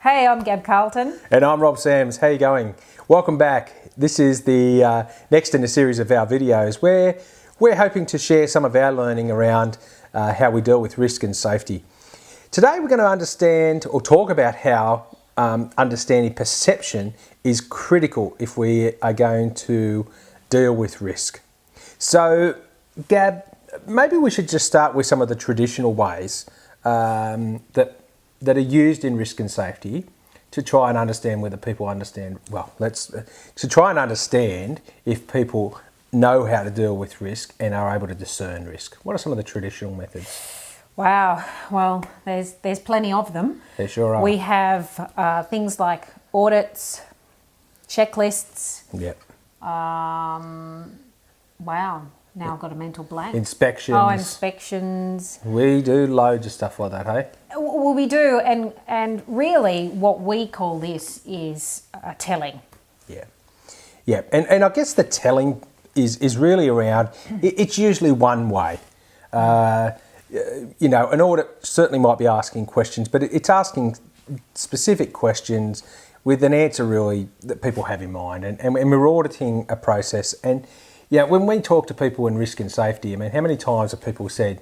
Hey, I'm Gab Carlton. And I'm Rob Sams. How you going? Welcome back. This is the next in a series of our videos where we're hoping to share some of our learning around how we deal with risk and safety. Today we're going to understand or talk about how understanding perception is critical if we are going to deal with risk. So, Gab, maybe we should just start with some of the traditional ways that are used in risk and safety to try and understand whether people understand, to try and understand if people know how to deal with risk and are able to discern risk. What are some of the traditional methods? Wow, well, there's plenty of them. There sure are. We have things like audits, checklists. Yep. Wow, now I've got a mental blank. Inspections. Oh, inspections. We do loads of stuff like that, hey? Well, we do, and really what we call this is telling. Yeah. Yeah, and I guess the telling is really around, it's usually one way. An audit certainly might be asking questions, but it's asking specific questions with an answer really that people have in mind. And we're auditing a process. And when we talk to people in risk and safety, I mean, how many times have people said,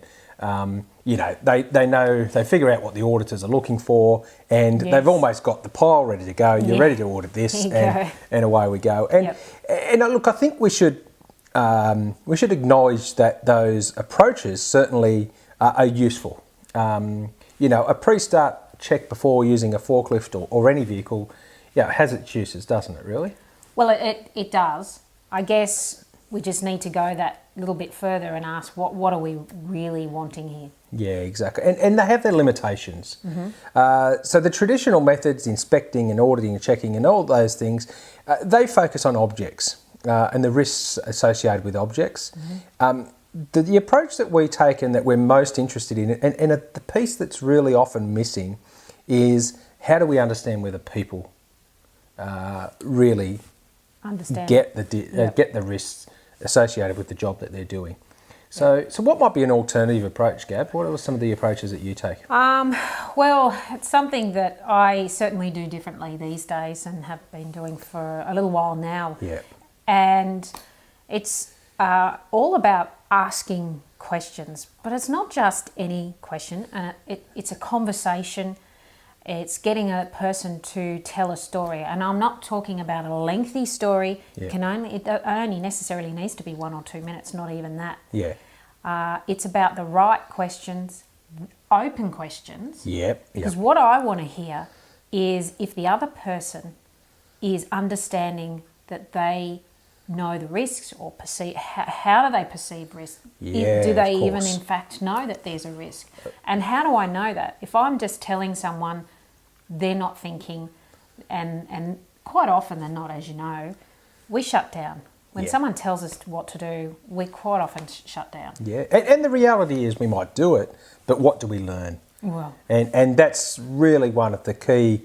they figure out what the auditors are looking for, and they've almost got the pile ready to go. You're ready to audit this, and away we go. And look, I think we should acknowledge that those approaches certainly are useful. A pre-start check before using a forklift or any vehicle, has its uses, doesn't it? Really? Well, it does. I guess we just need to go that little bit further and ask what are we really wanting here? Yeah, exactly. And they have their limitations. Mm-hmm. So the traditional methods, inspecting and auditing and checking and all those things, they focus on objects and the risks associated with objects. Mm-hmm. The approach that we take and that we're most interested in, and the piece that's really often missing, is how do we understand whether people really get the risks associated with the job that they're doing. So what might be an alternative approach, Gab? What are some of the approaches that you take? Well, it's something that I certainly do differently these days and have been doing for a little while now. Yeah. And it's all about asking questions, but it's not just any question. It's a conversation. It's getting a person to tell a story, and I'm not talking about a lengthy story. Yeah. It only necessarily needs to be 1 or 2 minutes, not even that. Yeah. It's about the right questions, open questions. Yep. Because what I want to hear is if the other person is understanding that they know the risks or perceive. How do they perceive risk? Yeah, do they even in fact know that there's a risk? And how do I know that? If I'm just telling someone, they're not thinking, and quite often they're not, as you know, we shut down. When someone tells us what to do, we quite often shut down. Yeah, and the reality is we might do it, but what do we learn? Well, and that's really one of the key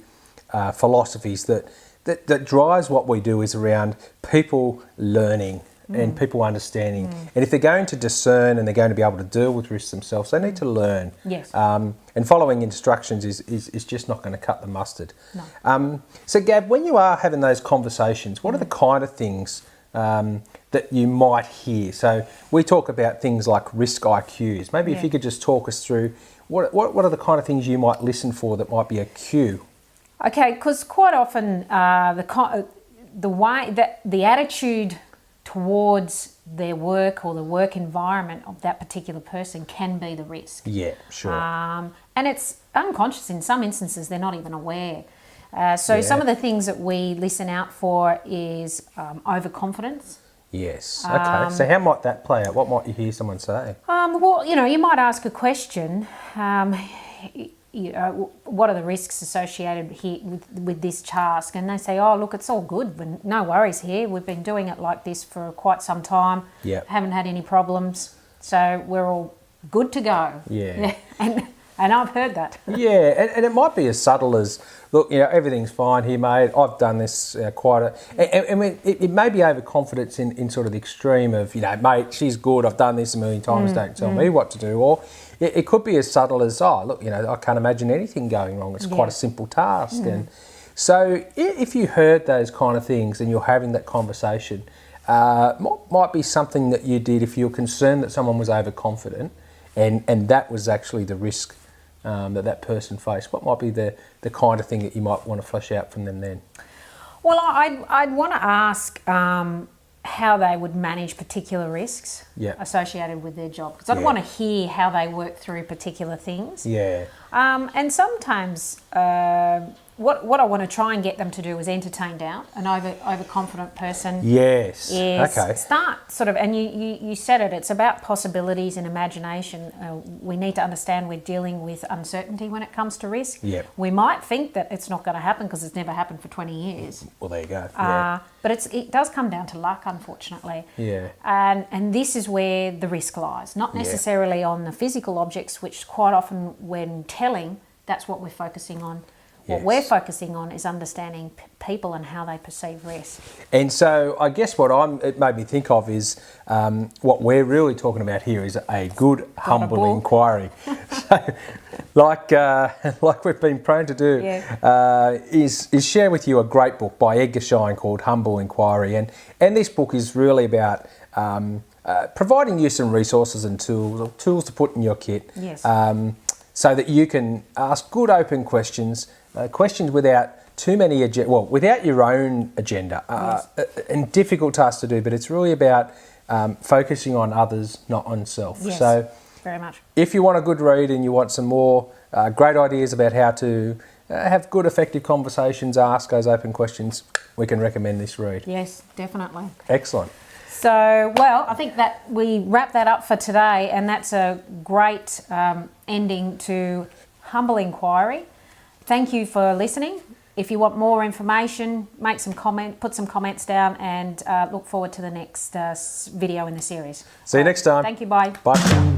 philosophies that drives what we do, is around people learning and people understanding. And if they're going to discern and they're going to be able to deal with risks themselves, they need to learn. Yes. And following instructions is just not going to cut the mustard. No. So Gab, when you are having those conversations, what are the kind of things that you might hear? So we talk about things like risk IQs. Maybe if you could just talk us through what are the kind of things you might listen for that might be a cue? Okay, because quite often the attitude towards their work or the work environment of that particular person can be the risk. Yeah, sure. And it's unconscious in some instances; they're not even aware. Some of the things that we listen out for is overconfidence. Yes. Okay. So how might that play out? What might you hear someone say? You might ask a question. What are the risks associated here with this task? And they say, oh, look, it's all good. No worries here. We've been doing it like this for quite some time. Yeah. Haven't had any problems. So we're all good to go. Yeah. And And I've heard that. Yeah, and it might be as subtle as, look, everything's fine here, mate. I've done this I mean, it may be overconfidence in sort of the extreme of, mate, she's good. I've done this a million times. Don't tell me what to do. Or it could be as subtle as, oh, look, I can't imagine anything going wrong. It's quite a simple task. And so if you heard those kind of things and you're having that conversation, might be something that you did if you're concerned that someone was overconfident and that was actually the risk that person faced. What might be the kind of thing that you might want to flesh out from them then? Well, I'd want to ask how they would manage particular risks associated with their job, because I'd want to hear how they work through particular things. Yeah. And sometimes what I want to try and get them to do is entertain doubt. An overconfident person. Yes. Okay. Start sort of, and you said it. It's about possibilities and imagination. We need to understand we're dealing with uncertainty when it comes to risk. Yep. We might think that it's not going to happen because it's never happened for 20 years. Well, there you go. Yeah. But it does come down to luck, unfortunately. Yeah. And this is where the risk lies, not necessarily on the physical objects, which quite often when telling, that's what we're focusing on. What we're focusing on is understanding people and how they perceive risk. And so I guess what it made me think of is what we're really talking about here is a good, humble inquiry. So, like we've been prone to do, is share with you a great book by Edgar Schein called Humble Inquiry. And this book is really about providing you some resources and tools to put in your kit so that you can ask good, open questions. Questions without too many without your own agenda, and difficult task to do. But it's really about focusing on others, not on self. Yes, so, very much. If you want a good read and you want some more great ideas about how to have good, effective conversations, ask those open questions, we can recommend this read. Yes, definitely. Excellent. So, well, I think that we wrap that up for today, and that's a great ending to Humble Inquiry. Thank you for listening. If you want more information, put some comments down, and look forward to the next video in the series. See you next time. Thank you, bye. Bye.